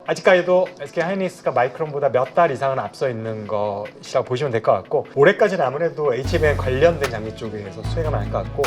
아직까지도 SK 하이닉스가 마이크론보다 몇 달 이상은 앞서 있는 것이라고 보시면 될 것 같고, 올해까지는 아무래도 HBM 관련된 장비 쪽에서 수혜가 많을 것 같고,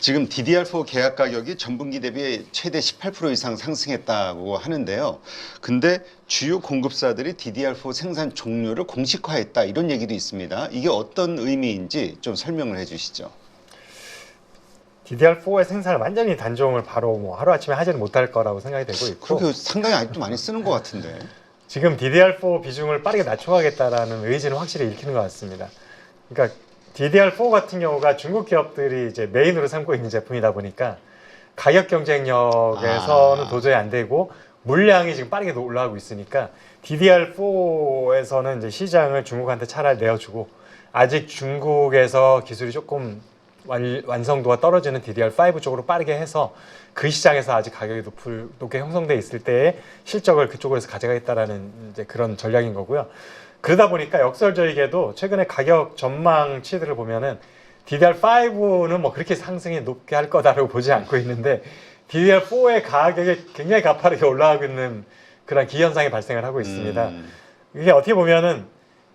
지금 DDR4 계약 가격이 전분기 대비 최대 18% 이상 상승했다고 하는데요. 근데 주요 공급사들이 DDR4 생산 종료를 공식화했다 이런 얘기도 있습니다. 이게 어떤 의미인지 좀 설명을 해주시죠. DDR4의 생산을 완전히 단종을 바로 뭐 하루아침에 하지는 못할 거라고 생각이 되고 있고, 그렇게 상당히 아직도 많이 쓰는 것 같은데. 지금 DDR4 비중을 빠르게 낮춰가겠다라는 의지는 확실히 읽히는 것 같습니다. 그러니까 DDR4 같은 경우가 중국 기업들이 이제 메인으로 삼고 있는 제품이다 보니까 가격 경쟁력에서는 도저히 안 되고, 물량이 지금 빠르게 올라가고 있으니까 DDR4에서는 이제 시장을 중국한테 차라리 내어주고, 아직 중국에서 기술이 조금 완성도가 떨어지는 DDR5 쪽으로 빠르게 해서 그 시장에서 아직 가격이 높게 형성돼 있을 때의 실적을 그쪽에서 가져가겠다라는 이제 그런 전략인 거고요. 그러다 보니까 역설적이게도 최근에 가격 전망치들을 보면은 DDR5는 뭐 그렇게 상승이 높게 할 거다라고 보지 않고 있는데, DDR4의 가격이 굉장히 가파르게 올라가고 있는 그런 기현상이 발생을 하고 있습니다. 이게 어떻게 보면은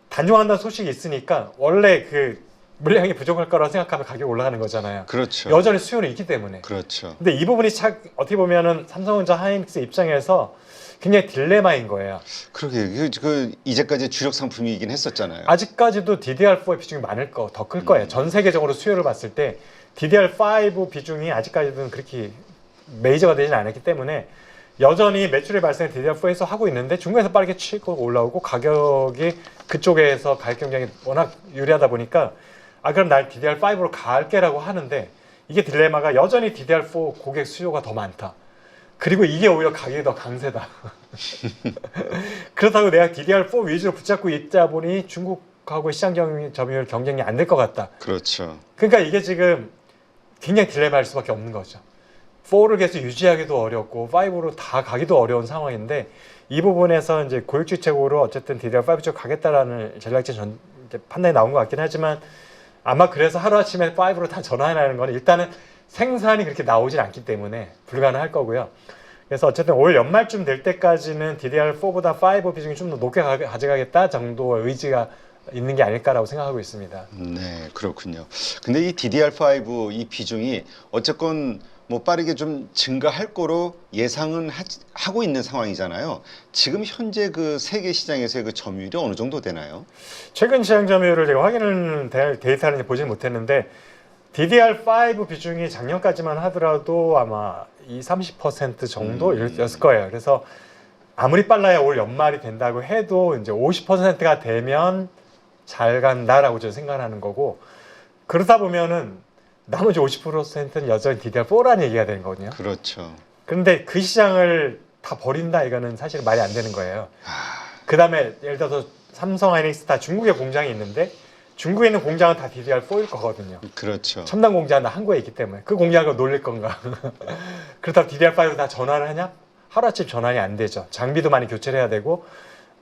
단종한다는 소식이 있으니까 원래 그 물량이 부족할 거라고 생각하면 가격이 올라가는 거잖아요. 그렇죠. 여전히 수요는 있기 때문에. 그렇죠. 근데 이 부분이 어떻게 보면은 삼성전자 하이닉스 입장에서 굉장히 딜레마인 거예요. 그러게 이제까지 주력 상품이긴 했었잖아요. 아직까지도 DDR4의 비중이 더 클 거예요. 전 세계적으로 수요를 봤을 때 DDR5 비중이 아직까지는 그렇게 메이저가 되진 않았기 때문에 여전히 매출의 발생을 DDR4에서 하고 있는데, 중국에서 빠르게 치고 올라오고 가격이 그쪽에서 가격 경쟁이 워낙 유리하다 보니까 그럼 난 DDR5로 갈게라고 하는데, 이게 딜레마가 여전히 DDR4 고객 수요가 더 많다. 그리고 이게 오히려 가격이 더 강세다. 그렇다고 내가 DDR4 위주로 붙잡고 있다 보니 중국하고 시장 점유율 경쟁이 안 될 것 같다. 그렇죠. 그러니까 이게 지금 굉장히 딜레마일 수밖에 없는 거죠. 4를 계속 유지하기도 어렵고 5로 다 가기도 어려운 상황인데, 이 부분에서 이제 고육지책으로 어쨌든 DDR5 쪽 가겠다라는 전략적 판단이 나온 것 같긴 하지만, 아마 그래서 하루아침에 5로 다 전환하는 건 일단은 생산이 그렇게 나오질 않기 때문에 불가능할 거고요. 그래서 어쨌든 올 연말쯤 될 때까지는 DDR4보다 5 비중이 좀 더 높게 가져가겠다 정도의 의지가 있는 게 아닐까라고 생각하고 있습니다. 네, 그렇군요. 근데 이 DDR5 이 비중이 어쨌건 뭐 빠르게 좀 증가할 거로 예상은 하고 있는 상황이잖아요. 지금 현재 그 세계 시장에서의 그 점유율이 어느 정도 되나요? 최근 시장 점유율을 제가 확인을 될 데이터를 보지는 못했는데, DDR5 비중이 작년까지만 하더라도 아마 30% 정도였을 거예요. 그래서 아무리 빨라야 올 연말이 된다고 해도 이제 50%가 되면 잘 간다라고 저는 생각하는 거고, 그러다 보면은 나머지 50%는 여전히 DDR4라는 얘기가 되는 거거든요. 그렇죠. 그런데 그 시장을 다 버린다, 이거는 사실 말이 안 되는 거예요. 그 다음에 예를 들어서 삼성 하이닉스 다 중국에 공장이 있는데, 중국에 있는 공장은 다 DDR4일 거거든요. 그렇죠. 첨단 공장은 다 한국에 있기 때문에 그 공장을 놀릴 건가. 그렇다고 DDR5로 다 전환을 하냐? 하루아침 전환이 안 되죠. 장비도 많이 교체를 해야 되고,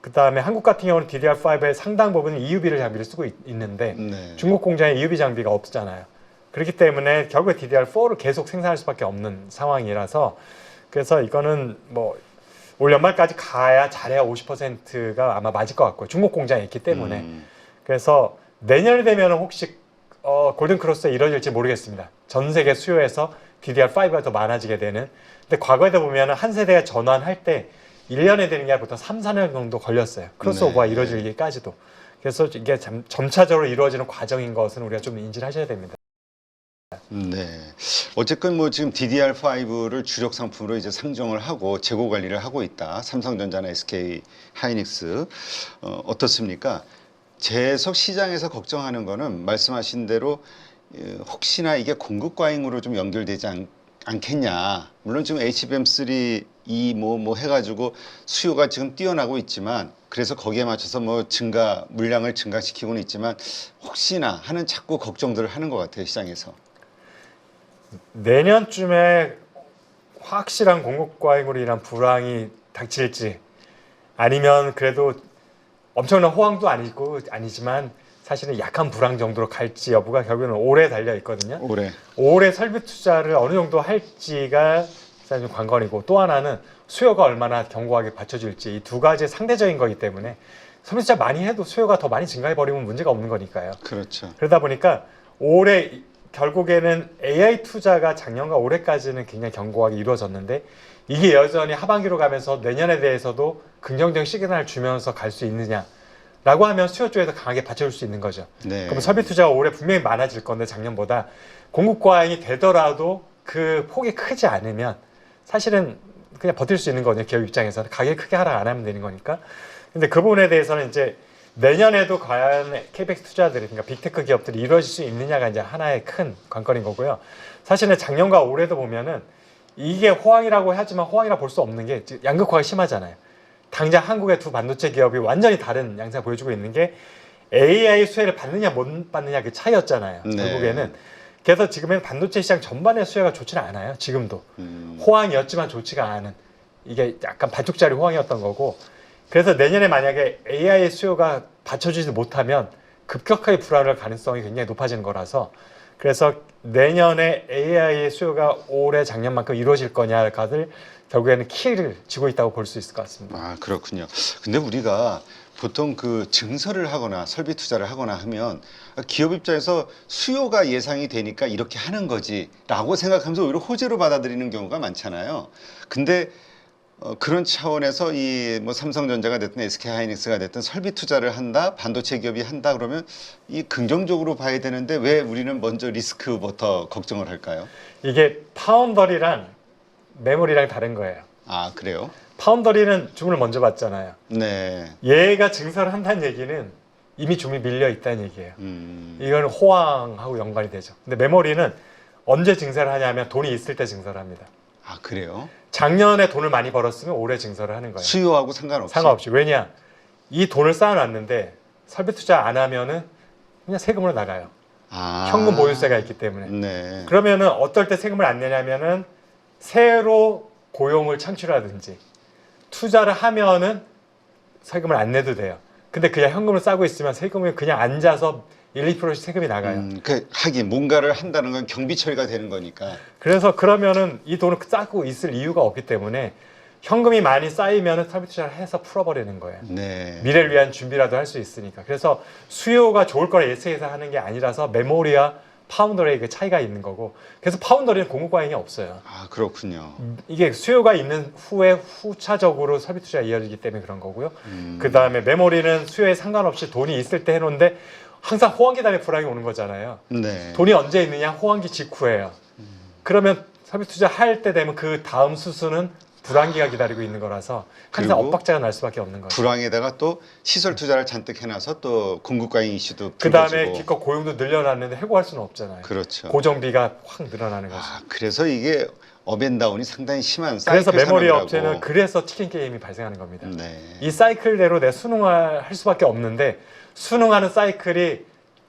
그 다음에 한국 같은 경우는 DDR5의 상당 부분은 EUB를 장비를 쓰고 있는데 네. 중국 공장에 EUB 장비가 없잖아요. 그렇기 때문에 결국에 DDR4를 계속 생산할 수밖에 없는 상황이라서, 그래서 이거는 뭐 올 연말까지 가야 잘해야 50%가 아마 맞을 것 같고요. 중국 공장에 있기 때문에. 그래서 내년이 되면 혹시 골든크로스가 이루어질지 모르겠습니다. 전 세계 수요에서 DDR5가 더 많아지게 되는. 근데 과거에도 보면 한 세대가 전환할 때 1년에 되는 게 아니라 보통 3, 4년 정도 걸렸어요. 크로스오버가 네. 이루어지기까지도. 그래서 이게 점차적으로 이루어지는 과정인 것은 우리가 좀 인지를 하셔야 됩니다. 네. 어쨌건 뭐 지금 DDR5를 주력 상품으로 이제 상정을 하고 재고 관리를 하고 있다. 삼성전자나 SK 하이닉스. 어떻습니까? 계속 시장에서 걱정하는 거는 말씀하신 대로 혹시나 이게 공급 과잉으로 좀 연결되지 않겠냐. 물론 지금 HBM3 뭐 해가지고 수요가 지금 뛰어나고 있지만, 그래서 거기에 맞춰서 뭐 물량을 증가시키고는 있지만 혹시나 하는 자꾸 걱정들을 하는 것 같아요, 시장에서. 내년쯤에 확실한 공급 과잉으로 인한 불황이 닥칠지, 아니면 그래도 엄청난 호황도 아니지만 사실은 약한 불황 정도로 갈지 여부가 결국에는 오래 달려 있거든요. 올해 설비 투자를 어느 정도 할지가 사실 좀 관건이고, 또 하나는 수요가 얼마나 견고하게 받쳐줄지, 이 두 가지 상대적인 거기 때문에 설비 투자 많이 해도 수요가 더 많이 증가해 버리면 문제가 없는 거니까요. 그렇죠. 그러다 보니까 올해 결국에는 AI 투자가 작년과 올해까지는 굉장히 견고하게 이루어졌는데, 이게 여전히 하반기로 가면서 내년에 대해서도 긍정적인 시그널을 주면서 갈 수 있느냐라고 하면 수요 쪽에서 강하게 받쳐줄 수 있는 거죠. 네. 그럼 설비 투자가 올해 분명히 많아질 건데, 작년보다 공급 과잉이 되더라도 그 폭이 크지 않으면 사실은 그냥 버틸 수 있는 거거든요. 기업 입장에서는 가격 크게 하락 안 하면 되는 거니까. 근데 그 부분에 대해서는 이제 내년에도 과연 KBX 투자들이, 그러니까 빅테크 기업들이 이루어질 수 있느냐가 이제 하나의 큰 관건인 거고요. 사실은 작년과 올해도 보면은 이게 호황이라고 하지만 호황이라 볼 수 없는 게 양극화가 심하잖아요. 당장 한국의 두 반도체 기업이 완전히 다른 양상을 보여주고 있는 게 AI 수혜를 받느냐 못 받느냐 그 차이였잖아요. 네. 결국에는. 그래서 지금은 반도체 시장 전반의 수혜가 좋지는 않아요. 지금도. 호황이었지만 좋지가 않은. 이게 약간 반쪽짜리 호황이었던 거고. 그래서 내년에 만약에 AI 수요가 받쳐주지 못하면 급격하게 불안할 가능성이 굉장히 높아지는 거라서, 그래서 내년에 AI 수요가 올해 작년만큼 이루어질 거냐를 결국에는 키를 쥐고 있다고 볼 수 있을 것 같습니다. 아, 그렇군요. 근데 우리가 보통 그 증설을 하거나 설비 투자를 하거나 하면 기업 입장에서 수요가 예상이 되니까 이렇게 하는 거지라고 생각하면서 오히려 호재로 받아들이는 경우가 많잖아요. 근데 그런 차원에서 이 뭐 삼성전자가 됐든 SK하이닉스가 됐든 설비 투자를 한다, 반도체 기업이 한다 그러면 이 긍정적으로 봐야 되는데 왜 우리는 먼저 리스크부터 걱정을 할까요? 이게 파운더리랑 메모리랑 다른 거예요. 아, 그래요? 파운더리는 주문을 먼저 받잖아요. 네. 얘가 증설을 한다는 얘기는 이미 주문이 밀려 있다는 얘기예요. 이건 호황하고 연관이 되죠. 근데 메모리는 언제 증설을 하냐면 돈이 있을 때 증설을 합니다. 아, 그래요? 작년에 돈을 많이 벌었으면 올해 증설을 하는 거예요. 수요하고 상관없이? 상관없이. 왜냐? 이 돈을 쌓아놨는데 설비 투자 안 하면은 그냥 세금으로 나가요. 아. 현금 보유세가 있기 때문에. 네. 그러면은 어떨 때 세금을 안 내냐면은 새로 고용을 창출하든지 투자를 하면은 세금을 안 내도 돼요. 근데 그냥 현금을 싸고 있으면 세금이 그냥 앉아서 1, 2%씩 세금이 나가요. 하긴 뭔가를 한다는 건 경비 처리가 되는 거니까. 그래서 그러면은 이 돈을 싸고 있을 이유가 없기 때문에 현금이 많이 쌓이면은 설비 투자를 해서 풀어버리는 거예요. 네. 미래를 위한 준비라도 할 수 있으니까. 그래서 수요가 좋을 거라 예측해서 하는 게 아니라서 메모리와 파운더리의 그 차이가 있는 거고, 그래서 파운더리는 공급 과잉이 없어요. 아, 그렇군요. 이게 수요가 있는 후에 후차적으로 설비 투자가 이어지기 때문에 그런 거고요. 그 다음에 메모리는 수요에 상관없이 돈이 있을 때 해놓는데 항상 호황기 다음에 불황이 오는 거잖아요. 네. 돈이 언제 있느냐? 호황기 직후예요. 그러면 설비 투자 할 때 되면 그 다음 수수는 불황기가 기다리고 있는 거라서 항상 그리고 엇박자가 날 수밖에 없는 거죠. 불황에다가 또 시설 투자를 잔뜩 해놔서 또 공급 과잉 이슈도 그 다음에 불거지고. 기껏 고용도 늘려놨는데 해고할 수는 없잖아요. 그렇죠. 고정비가 확 늘어나는 거죠. 아, 그래서 이게 업앤다운이 상당히 심한 그래서 사이클 메모리 산업이라고. 업체는 그래서 치킨 게임이 발생하는 겁니다. 네. 이 사이클대로 내 순응할 수밖에 없는데, 순응하는 사이클이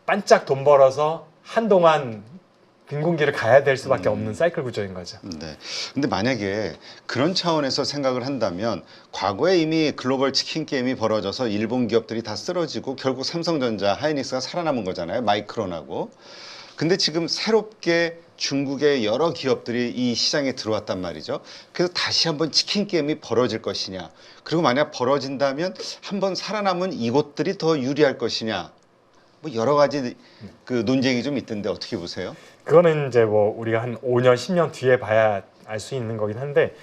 반짝 돈 벌어서 한동안 빈곤기를 가야 될 수밖에 없는 사이클 구조인 거죠. 네. 근데 만약에 그런 차원에서 생각을 한다면 과거에 이미 글로벌 치킨 게임이 벌어져서 일본 기업들이 다 쓰러지고 결국 삼성전자, 하이닉스가 살아남은 거잖아요. 마이크론하고. 근데 지금 새롭게 중국의 여러 기업들이 이 시장에 들어왔단 말이죠. 그래서 다시 한번 치킨 게임이 벌어질 것이냐. 그리고 만약 벌어진다면 한번 살아남은 이곳들이 더 유리할 것이냐. 뭐 여러 가지 그 논쟁이 좀 있던데 어떻게 보세요? 그거는 이제 뭐 우리가 한 5년, 10년 뒤에 봐야 알 수 있는 거긴 한데,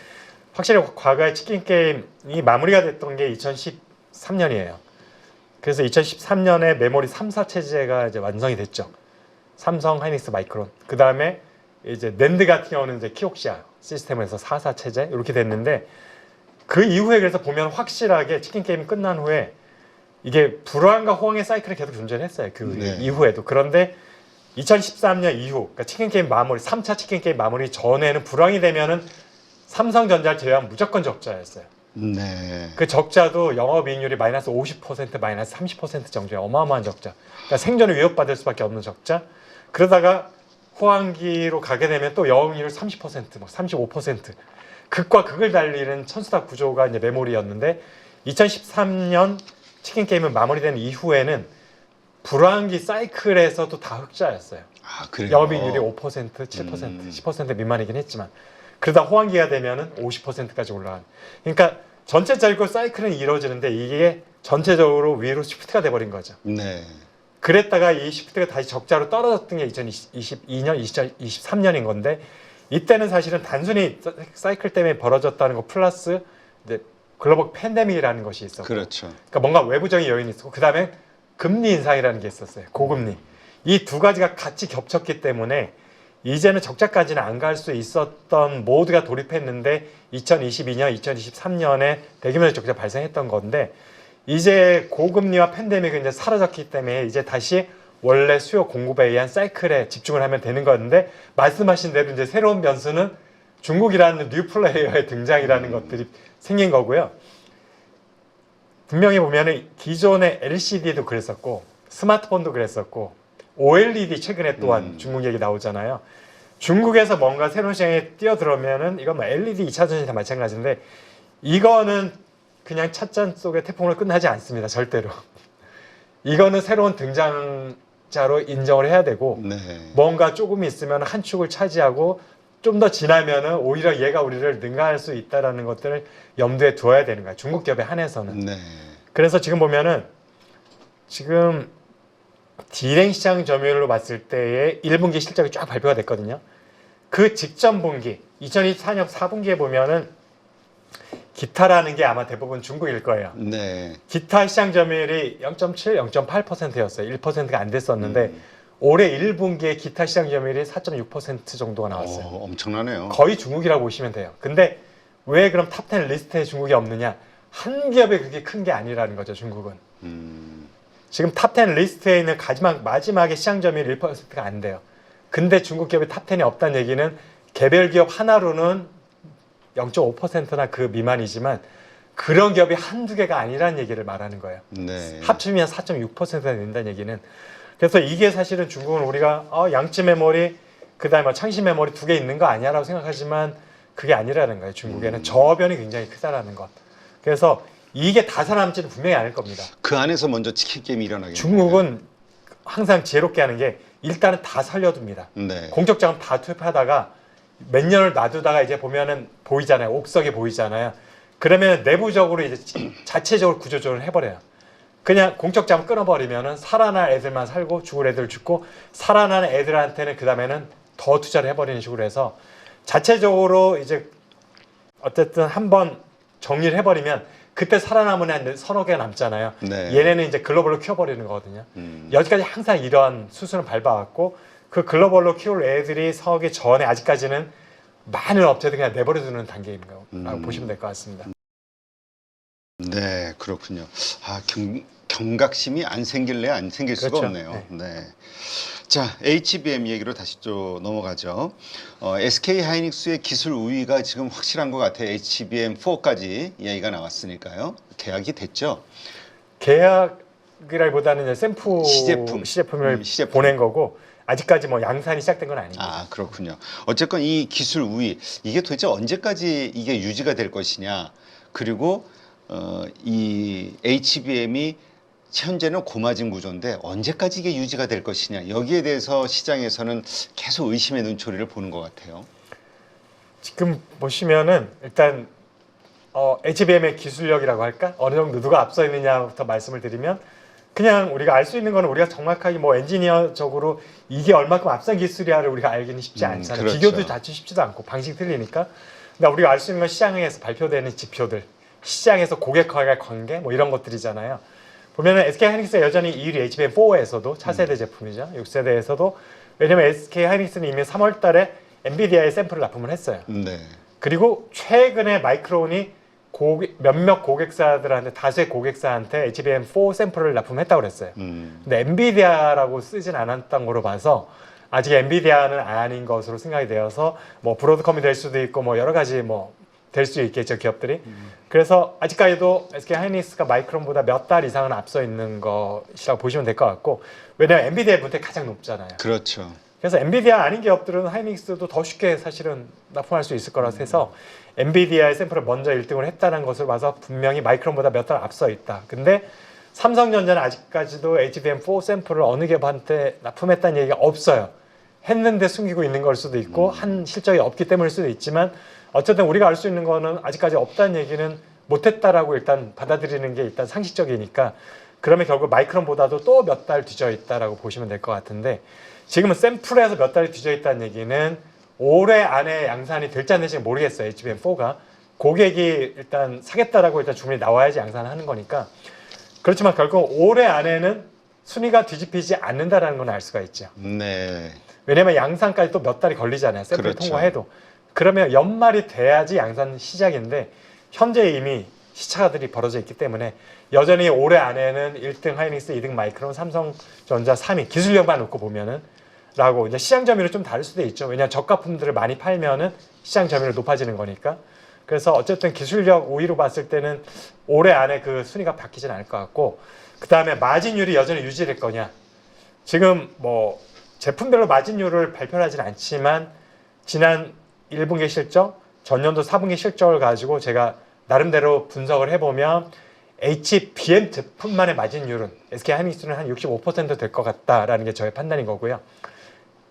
확실히 과거의 치킨 게임이 마무리가 됐던 게 2013년이에요. 그래서 2013년에 메모리 3사 체제가 이제 완성이 됐죠. 삼성, 하이닉스, 마이크론. 그 다음에 이제 낸드 같은 경우는 이제 키옥시아 시스템에서 4사 체제 이렇게 됐는데, 그 이후에 그래서 보면 확실하게 치킨 게임이 끝난 후에 이게 불황과 호황의 사이클이 계속 존재했어요. 그 네. 이후에도. 그런데 2013년 이후, 그러니까 치킨 게임 마무리, 3차 치킨 게임 마무리 전에는 불황이 되면은 삼성전자를 제외하면 무조건 적자였어요. 네. 그 적자도 영업이익률이 마이너스 50%, 마이너스 30% 정도의 어마어마한 적자. 그러니까 생존을 위협받을 수밖에 없는 적자. 그러다가 호황기로 가게 되면 또 영업이익률 30%, 막 35%. 극과 극을 달리는 천수답 구조가 이제 메모리였는데, 2013년 치킨 게임은 마무리된 이후에는 불황기 사이클에서도 다 흑자였어요. 아, 그래요? 영업이익률이 5%, 7%, 10% 미만이긴 했지만 그러다 호황기가 되면은 50%까지 올라간. 그러니까 전체적으로 사이클은 이루어지는데 이게 전체적으로 위로 시프트가 돼버린 거죠. 네. 그랬다가 이 시프트가 다시 적자로 떨어졌던 게 2022년, 2023년인 건데 이때는 사실은 단순히 사이클 때문에 벌어졌다는 거 플러스 이제 글로벌 팬데믹이라는 것이 있었고, 그렇죠. 그러니까 뭔가 외부적인 요인이 있었고, 그 다음에 금리 인상이라는 게 있었어요. 고금리. 이 두 가지가 같이 겹쳤기 때문에 이제는 적자까지는 안 갈 수 있었던 모두가 돌입했는데 2022년, 2023년에 대규모의 적자 발생했던 건데 이제 고금리와 팬데믹은 이제 사라졌기 때문에 이제 다시 원래 수요 공급에 의한 사이클에 집중을 하면 되는 건데 말씀하신 대로 이제 새로운 변수는 중국이라는 뉴 플레이어의 등장이라는 것들이 생긴 거고요. 분명히 보면은 기존의 LCD도 그랬었고 스마트폰도 그랬었고 OLED 최근에 또한 중국 얘기 나오잖아요. 중국에서 뭔가 새로운 시장에 뛰어들어면은 이건 뭐 LED 2차 전지 다 마찬가지인데 이거는 그냥 찻잔 속의 태풍으로 끝나지 않습니다. 절대로. 이거는 새로운 등장자로 인정을 해야 되고 네. 뭔가 조금 있으면 한 축을 차지하고 좀 더 지나면은 오히려 얘가 우리를 능가할 수 있다라는 것들을 염두에 두어야 되는 거야. 중국 기업에 한해서는. 네. 그래서 지금 보면은 지금 디램 시장 점유율로 봤을 때의 1분기 실적이 쫙 발표가 됐거든요. 그 직전 분기 2024년 4분기에 보면은 기타라는 게 아마 대부분 중국일 거예요. 네. 기타 시장 점유율이 0.7, 0.8%였어요. 1%가 안 됐었는데 올해 1분기에 기타 시장 점유율이 4.6% 정도가 나왔어요. 엄청나네요. 거의 중국이라고 보시면 돼요. 근데 왜 그럼 탑10 리스트에 중국이 없느냐? 한 기업이 그렇게 큰 게 아니라는 거죠, 중국은. 지금 탑10 리스트에 있는 마지막에 시장 점유율 1%가 안 돼요. 근데 중국 기업이 탑10에 없다는 얘기는 개별 기업 하나로는 0.5%나 그 미만이지만 그런 기업이 한두 개가 아니라는 얘기를 말하는 거예요. 네. 합치면 4.6%가 된다는 얘기는. 그래서 이게 사실은 중국은 우리가 양치 메모리, 그 다음에 창시 메모리 두 개 있는 거 아니야? 라고 생각하지만 그게 아니라는 거예요. 중국에는 저변이 굉장히 크다라는 것. 그래서 이게 다 살아남지는 분명히 않을 겁니다. 그 안에서 먼저 치킨 게임이 일어나겠네요. 중국은 항상 지혜롭게 하는 게 일단은 다 살려둡니다. 네. 공적 자금 다 투입하다가 몇 년을 놔두다가 이제 보면은 보이잖아요. 옥석이 보이잖아요. 그러면 내부적으로 이제 자체적으로 구조조정을 해버려요. 그냥 공적 자금 끊어버리면은 살아날 애들만 살고 죽을 애들 죽고 살아나는 애들한테는 그 다음에는 더 투자를 해버리는 식으로 해서 자체적으로 이제 어쨌든 한번 정리를 해버리면 그때 살아남은 애들 서너 개 남잖아요. 네. 얘네는 이제 글로벌로 키워버리는 거거든요. 여기까지 항상 이런 수순을 밟아왔고 그 글로벌로 키울 애들이 서기 전에 아직까지는 많은 업체들이 그냥 내버려두는 단계인 거라고 보시면 될 것 같습니다. 네, 그렇군요. 경각심이 안 생길래 안 생길 수가 그렇죠. 없네요. 네. 자, HBM 얘기로 다시 또 넘어가죠. SK 하이닉스의 기술 우위가 지금 확실한 것 같아요. HBM4까지 이야기가 나왔으니까요. 계약이 됐죠. 계약이라기보다는 이제 샘플 시제품을 시제품. 보낸 거고 아직까지 뭐 양산이 시작된 건 아닙니다. 아, 그렇군요. 어쨌건 이 기술 우위 이게 도대체 언제까지 이게 유지가 될 것이냐. 그리고 이 HBM이 현재는 고마진 구조인데 언제까지 이게 유지가 될 것이냐. 여기에 대해서 시장에서는 계속 의심의 눈초리를 보는 것 같아요. 지금 보시면은 일단 HBM의 기술력이라고 할까? 어느 정도 누가 앞서 있느냐부터 말씀을 드리면 그냥 우리가 알 수 있는 거는 우리가 정확하게 뭐 엔지니어적으로 이게 얼마큼 앞선 기술이야를 우리가 알기는 쉽지 않잖아요. 그렇죠. 비교도 자체 쉽지도 않고 방식 틀리니까. 근데 우리가 알 수 있는 건 시장에서 발표되는 지표들, 시장에서 고객과의 관계 뭐 이런 것들이잖아요. 보면은 SK 하이닉스가 여전히 2위 HBM4에서도 차세대 제품이죠. 6세대에서도 왜냐면 SK 하이닉스는 이미 3월 달에 엔비디아에 샘플을 납품을 했어요. 네. 그리고 최근에 마이크론이 몇몇 고객사들한테 다수의 고객사한테 HBM4 샘플을 납품했다고 그랬어요. 근데 엔비디아라고 쓰진 않았던 거로 봐서 아직 엔비디아는 아닌 것으로 생각이 되어서 뭐 브로드컴이 될 수도 있고 뭐 여러 가지 뭐 될 수 있겠죠 기업들이. 그래서 아직까지도 SK 하이닉스가 마이크론보다 몇 달 이상은 앞서 있는 것이라고 보시면 될 것 같고 왜냐면 엔비디아의 분택이 가장 높잖아요. 그렇죠. 그래서 엔비디아 아닌 기업들은 하이닉스도 더 쉽게 사실은 납품할 수 있을 거라서 해서 엔비디아의 샘플을 먼저 1등을 했다는 것을 봐서 분명히 마이크론보다 몇 달 앞서 있다. 근데 삼성전자는 아직까지도 HBM4 샘플을 어느 기업한테 납품했다는 얘기가 없어요. 했는데 숨기고 있는 걸 수도 있고 한 실적이 없기 때문일 수도 있지만 어쨌든 우리가 알 수 있는 거는 아직까지 없다는 얘기는 못했다라고 일단 받아들이는 게 일단 상식적이니까 그러면 결국 마이크론보다도 또 몇 달 뒤져 있다라고 보시면 될 것 같은데 지금은 샘플에서 몇 달이 뒤져 있다는 얘기는 올해 안에 양산이 될지 안 될지 모르겠어요. HBM4가 고객이 일단 사겠다라고 일단 주문이 나와야지 양산을 하는 거니까 그렇지만 결국 올해 안에는 순위가 뒤집히지 않는다라는 건 알 수가 있죠. 네. 왜냐면 양산까지 또 몇 달이 걸리잖아요. 샘플 그렇죠. 통과해도. 그러면 연말이 돼야지 양산 시작인데 현재 이미 시차들이 벌어져 있기 때문에 여전히 올해 안에는 1등 하이닉스, 2등 마이크론, 삼성전자 3위 기술력만 놓고 보면은 라고 이제 시장 점유율이 좀 다를 수도 있죠. 왜냐하면 저가품들을 많이 팔면은 시장 점유율이 높아지는 거니까. 그래서 어쨌든 기술력 우위로 봤을 때는 올해 안에 그 순위가 바뀌진 않을 것 같고 그 다음에 마진율이 여전히 유지될 거냐. 지금 뭐 제품별로 마진율을 발표하진 않지만 지난 1분기 실적, 전년도 4분기 실적을 가지고 제가 나름대로 분석을 해보면 HBM 제품만의 마진율은 SK하이닉스는 한 65% 될 것 같다라는 게 저의 판단인 거고요.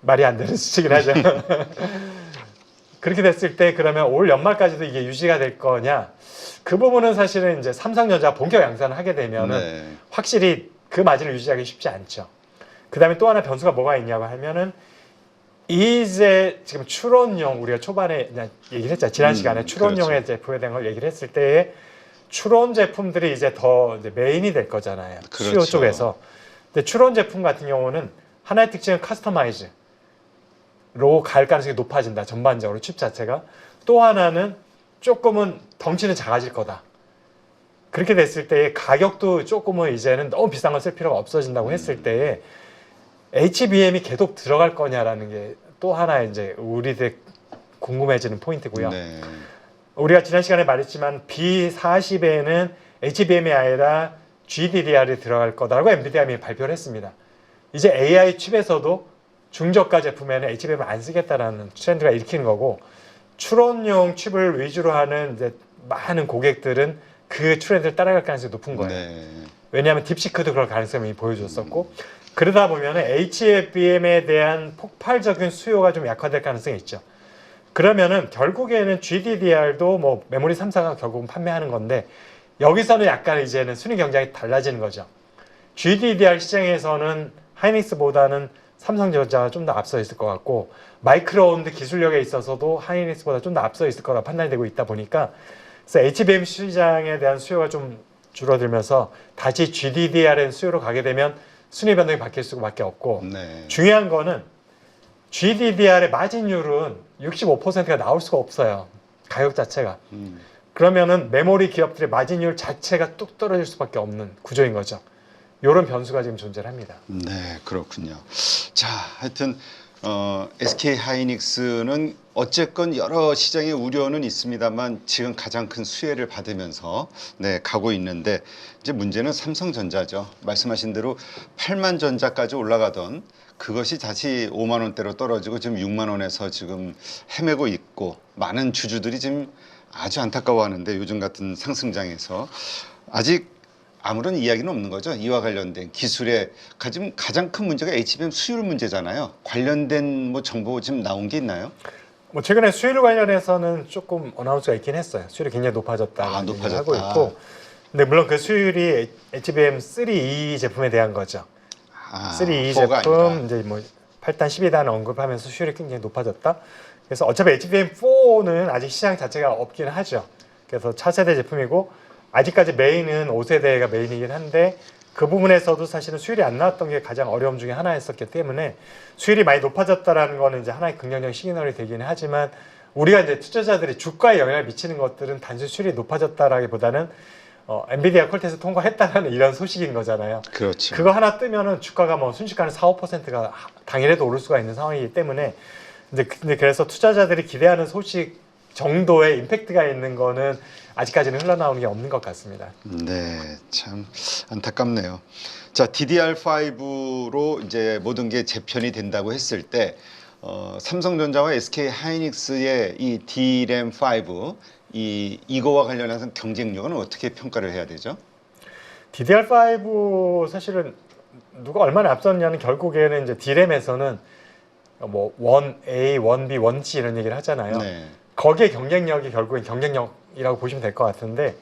말이 안 되는 수치긴 하죠. 그렇게 됐을 때 그러면 올 연말까지도 이게 유지가 될 거냐? 그 부분은 사실은 이제 삼성전자 본격 양산을 하게 되면은 네. 확실히 그 마진을 유지하기 쉽지 않죠. 그 다음에 또 하나 변수가 뭐가 있냐고 하면은 이제 지금 추론용 우리가 초반에 그냥 얘기를 했잖아요. 지난 시간에 추론용의 그렇죠. 제품에 대한 걸 얘기를 했을 때에 추론 제품들이 이제 더 이제 메인이 될 거잖아요. 수요 그렇죠. 쪽에서. 근데 추론 제품 같은 경우는 하나의 특징은 커스터마이즈로 갈 가능성이 높아진다. 전반적으로 칩 자체가. 또 하나는 조금은 덩치는 작아질 거다. 그렇게 됐을 때에 가격도 조금은 이제는 너무 비싼 걸 쓸 필요가 없어진다고 했을 때에 HBM이 계속 들어갈 거냐라는 게 또 하나 이제 우리들 궁금해지는 포인트고요. 네. 우리가 지난 시간에 말했지만 B40에는 HBM이 아니라 GDDR이 들어갈 거다라고 엔비디아가 발표를 했습니다. 이제 AI 칩에서도 중저가 제품에는 HBM을 안 쓰겠다라는 트렌드가 일으키는 거고 추론용 칩을 위주로 하는 이제 많은 고객들은 그 트렌드를 따라갈 가능성이 높은 거예요. 네. 왜냐하면 딥시크도 그럴 가능성이 보여줬었고 그러다 보면 HBM에 대한 폭발적인 수요가 좀 약화될 가능성이 있죠. 그러면은 결국에는 GDDR도 뭐 메모리 3사가 결국은 판매하는 건데 여기서는 약간 이제는 순위 경쟁이 달라지는 거죠. GDDR 시장에서는 하이닉스보다는 삼성전자가 좀 더 앞서 있을 것 같고 마이크로온드 기술력에 있어서도 하이닉스보다 좀 더 앞서 있을 거라 판단이 되고 있다 보니까 그래서 HBM 시장에 대한 수요가 좀 줄어들면서 다시 GDDR의 수요로 가게 되면 순위 변동이 바뀔 수밖에 없고 네. 중요한 거는 GDDR의 마진율은 65%가 나올 수가 없어요. 가격 자체가. 그러면은 메모리 기업들의 마진율 자체가 뚝 떨어질 수밖에 없는 구조인 거죠. 이런 변수가 지금 존재를 합니다. 네, 그렇군요. 자, 하여튼 SK 하이닉스는 어쨌건 여러 시장의 우려는 있습니다만 지금 가장 큰 수혜를 받으면서 네, 가고 있는데 이제 문제는 삼성전자죠. 말씀하신 대로 8만 전자까지 올라가던 그것이 다시 5만 원대로 떨어지고 지금 6만 원에서 지금 헤매고 있고 많은 주주들이 지금 아주 안타까워하는데 요즘 같은 상승장에서 아직 아무런 이야기는 없는 거죠. 이와 관련된 기술에 지금 가장 큰 문제가 HBM 수율 문제잖아요. 관련된 뭐 정보 지금 나온 게 있나요? 뭐 최근에 수율 관련해서는 조금 어나운스가 있긴 했어요. 수율이 굉장히 높아졌다는 아, 얘기를 높아졌다. 하고 있고, 근데 물론 그 수율이 HBM3E 제품에 대한 거죠. 아, 3E 4가 제품 아니라. 이제 뭐 8단 12단 언급하면서 수율이 굉장히 높아졌다. 그래서 어차피 HBM4는 아직 시장 자체가 없긴 하죠. 그래서 차세대 제품이고 아직까지 메인은 5세대가 메인이긴 한데 그 부분에서도 사실은 수율이 안 나왔던 게 가장 어려움 중에 하나였었기 때문에 수율이 많이 높아졌다라는 거는 이제 하나의 긍정적인 시그널이 되기는 하지만 우리가 이제 투자자들이 주가에 영향을 미치는 것들은 단순 수율이 높아졌다라기보다는 엔비디아 콜테스트 통과했다는 이런 소식인 거잖아요. 그렇죠. 그거 하나 뜨면은 주가가 뭐 순식간에 4~5%가 당일에도 오를 수가 있는 상황이기 때문에 근데 그래서 투자자들이 기대하는 소식 정도의 임팩트가 있는 거는 아직까지는 흘러나오는 게 없는 것 같습니다. 네, 참 안타깝네요. 자, DDR5로 이제 모든 게 재편이 된다고 했을 때 삼성전자와 SK 하이닉스의 이 DRAM5 이거와 관련해서 경쟁력은 어떻게 평가를 해야 되죠? DDR5 사실은 누가 얼마나 앞섰냐는 결국에는 이제 D램에서는 뭐 1A, 1B, 1C 이런 얘기를 하잖아요. 네. 거기에 경쟁력이 결국엔 경쟁력이라고 보시면 될 것 같은데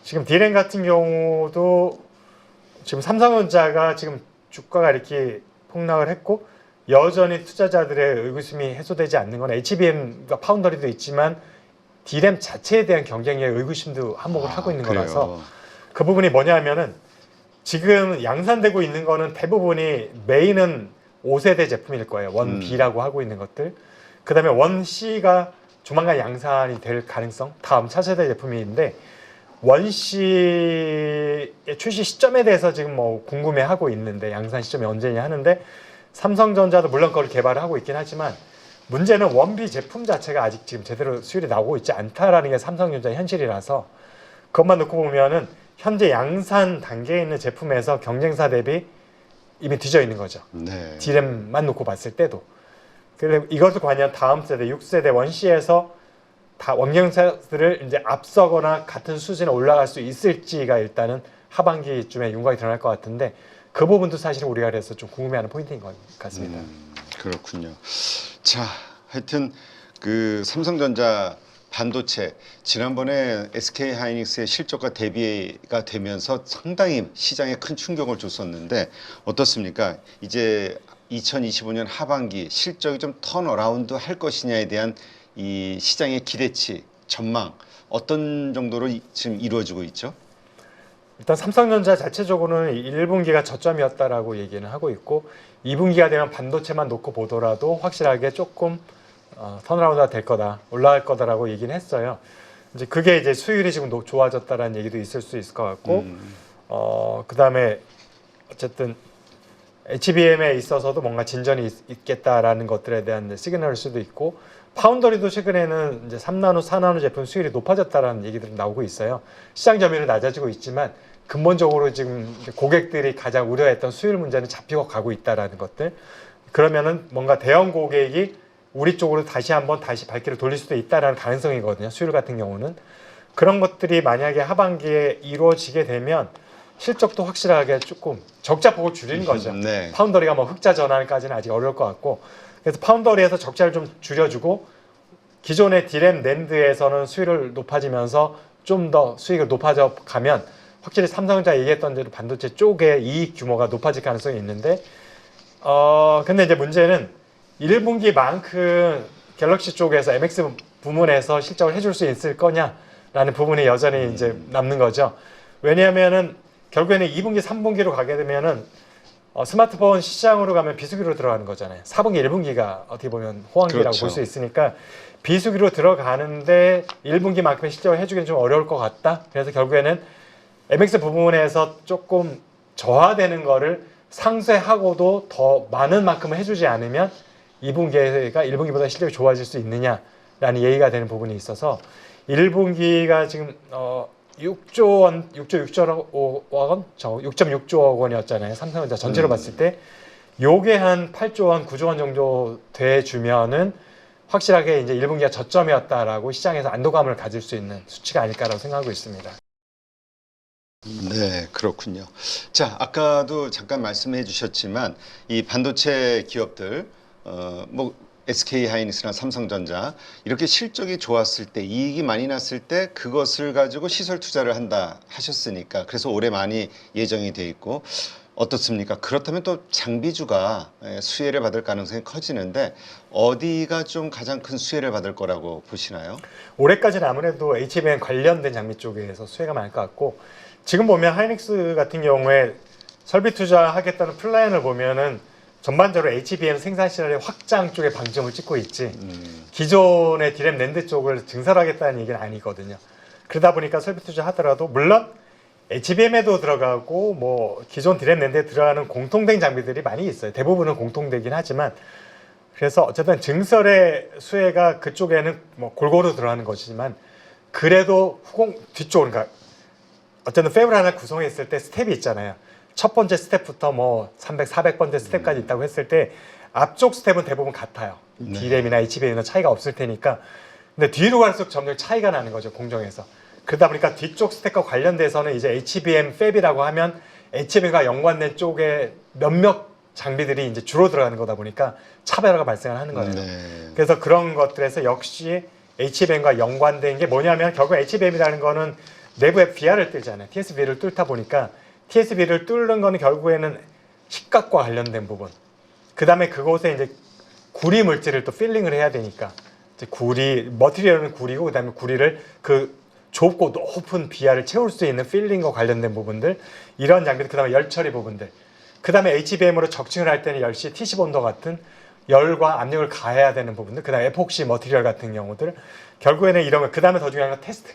지금 D램 같은 경우도 지금 삼성전자가 지금 주가가 이렇게 폭락을 했고 여전히 투자자들의 의구심이 해소되지 않는 건 HBM과 파운더리도 있지만 D램 자체에 대한 경쟁력의 의구심도 한몫을 하고 있는 그래요. 거라서 그 부분이 뭐냐면은 지금 양산되고 있는 거는 대부분이 메인은 5세대 제품일 거예요. 1B라고 하고 있는 것들. 그 다음에 1C가 조만간 양산이 될 가능성, 다음 차세대 제품인데 1C의 출시 시점에 대해서 지금 뭐 궁금해하고 있는데 양산 시점이 언제냐 하는데 삼성전자도 물론 그걸 개발을 하고 있긴 하지만 문제는 1B 제품 자체가 아직 지금 제대로 수율이 나오고 있지 않다라는 게 삼성전자의 현실이라서 그것만 놓고 보면은 현재 양산 단계에 있는 제품에서 경쟁사 대비 이미 뒤져 있는 거죠. 네. D램만 놓고 봤을 때도. 그래서 이것을 과연 다음 세대 6세대 1C에서 다 원경사들을 이제 앞서거나 같은 수준에 올라갈 수 있을지가 일단은 하반기쯤에 윤곽이 드러날 것 같은데 그 부분도 사실은 우리가 그래서 좀 궁금해하는 포인트인 것 같습니다. 그렇군요. 자, 하여튼 그 삼성전자 반도체 지난번에 SK 하이닉스의 실적과 대비가 되면서 상당히 시장에 큰 충격을 줬었는데 어떻습니까? 이제 2025년 하반기 실적이 좀 턴어라운드 할 것이냐에 대한 이 시장의 기대치, 전망 어떤 정도로 지금 이루어지고 있죠? 일단 삼성전자 자체적으로는 1분기가 저점이었다라고 얘기는 하고 있고 2분기가 되면 반도체만 놓고 보더라도 확실하게 조금 턴어라운드가 될 거다, 올라갈 거다라고 얘기는 했어요. 이제 그게 이제 수율이 지금 좋아졌다라는 얘기도 있을 수 있을 것 같고, 그 다음에 어쨌든 HBM에 있어서도 뭔가 진전이 있겠다라는 것들에 대한 시그널일 수도 있고, 파운더리도 최근에는 이제 3나노, 4나노 제품 수율이 높아졌다라는 얘기들이 나오고 있어요. 시장 점유율은 낮아지고 있지만 근본적으로 지금 고객들이 가장 우려했던 수율 문제는 잡히고 가고 있다라는 것들. 그러면은 뭔가 대형 고객이 우리 쪽으로 다시 발길을 돌릴 수도 있다라는 가능성이거든요. 수율 같은 경우는. 그런 것들이 만약에 하반기에 이루어지게 되면 실적도 확실하게 조금 적자폭을 줄이는 거죠. 네. 파운더리가 뭐 흑자 전환까지는 아직 어려울 것 같고 그래서 파운더리에서 적자를 좀 줄여주고 기존의 D램 낸드에서는 수율을 높아지면서 좀 더 수익을 높아져 가면 확실히 삼성전자 얘기했던 대로 반도체 쪽의 이익 규모가 높아질 가능성이 있는데 근데 이제 문제는 1분기만큼 갤럭시 쪽에서 MX 부문에서 실적을 해줄 수 있을 거냐라는 부분이 여전히 이제 남는 거죠. 왜냐하면은 결국에는 2분기, 3분기로 가게 되면은 스마트폰 시장으로 가면 비수기로 들어가는 거잖아요. 4분기, 1분기가 어떻게 보면 호황기라고 그렇죠. 볼 수 있으니까 비수기로 들어가는데 1분기만큼 실적을 해주기는 좀 어려울 것 같다. 그래서 결국에는 MX 부분에서 조금 저하되는 거를 상쇄하고도 더 많은 만큼을 해주지 않으면 2분기가 1분기보다 실적이 좋아질 수 있느냐라는 얘기가 되는 부분이 있어서 1분기가 지금 6조 원, 6.6조 원이었잖아요. 삼성전자 전체로 봤을 때 요게 한 8조 원, 9조 원 정도 돼주면은 확실하게 이제 1분기가 저점이었다라고 시장에서 안도감을 가질 수 있는 수치가 아닐까라고 생각하고 있습니다. 네, 그렇군요. 자, 아까도 잠깐 말씀해 주셨지만 이 반도체 기업들 뭐 SK 하이닉스나 삼성전자 이렇게 실적이 좋았을 때 이익이 많이 났을 때 그것을 가지고 시설 투자를 한다 하셨으니까 그래서 올해 많이 예정이 돼 있고 어떻습니까? 그렇다면 또 장비주가 수혜를 받을 가능성이 커지는데 어디가 좀 가장 큰 수혜를 받을 거라고 보시나요? 올해까지는 아무래도 HBM 관련된 장비 쪽에서 수혜가 많을 것 같고 지금 보면 하이닉스 같은 경우에 설비 투자하겠다는 플랜을 보면은 전반적으로 HBM 생산 시설의 확장 쪽에 방점을 찍고 있지 기존의 D램 낸드 쪽을 증설하겠다는 얘기는 아니거든요. 그러다 보니까 설비 투자하더라도 물론 HBM에도 들어가고 뭐 기존 D램 낸드에 들어가는 공통된 장비들이 많이 있어요. 대부분은 공통되긴 하지만 그래서 어쨌든 증설의 수혜가 그쪽에는 뭐 골고루 들어가는 것이지만 그래도 뒤쪽 그러니까 어쨌든 팹을 하나 구성했을 때 스텝이 있잖아요. 첫 번째 스텝부터 뭐 300, 400번째 스텝까지 있다고 했을 때 앞쪽 스텝은 대부분 같아요. D램이나 HBM이나 차이가 없을 테니까. 근데 뒤로 갈수록 점점 차이가 나는 거죠, 공정에서. 그러다 보니까 뒤쪽 스택과 관련돼서는 이제 HBM 팹이라고 하면 HBM과 연관된 쪽에 몇몇 장비들이 이제 주로 들어가는 거다 보니까 차별화가 발생을 하는 거예요. 네. 그래서 그런 것들에서 역시 HBM과 연관된 게 뭐냐면 결국 HBM이라는 거는 내부에 VR을 뚫잖아요. TSV를 뚫다 보니까 TSV를 뚫는 거는 결국에는 식각과 관련된 부분. 그 다음에 그곳에 이제 구리 물질을 또 필링을 해야 되니까 이제 구리 머티리얼은 구리고 그 다음에 구리를 그 좁고 높은 비하를 채울 수 있는 필링과 관련된 부분들 이런 장비들 그 다음에 열 처리 부분들 그 다음에 HBM으로 적층을 할 때는 역시 T10 온도 같은 열과 압력을 가해야 되는 부분들 그 다음에 에폭시 머티리얼 같은 경우들 결국에는 이런 거 그 다음에 더 중요한 건 테스트.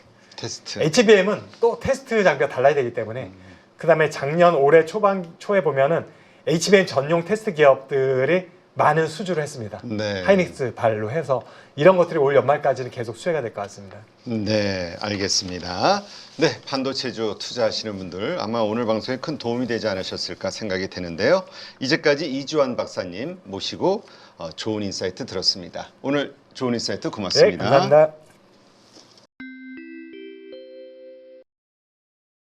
HBM은 또 테스트 장비가 달라야 되기 때문에 그 다음에 작년 올해 초에 보면은 HBM 전용 테스트 기업들이 많은 수주를 했습니다. 네. 하이닉스 발로 해서 이런 것들이 올 연말까지는 계속 수혜가 될 것 같습니다. 네, 알겠습니다. 네, 반도체주 투자하시는 분들 아마 오늘 방송에 큰 도움이 되지 않으셨을까 생각이 되는데요. 이제까지 이주환 박사님 모시고 좋은 인사이트 들었습니다. 오늘 좋은 인사이트 고맙습니다. 네, 감사합니다.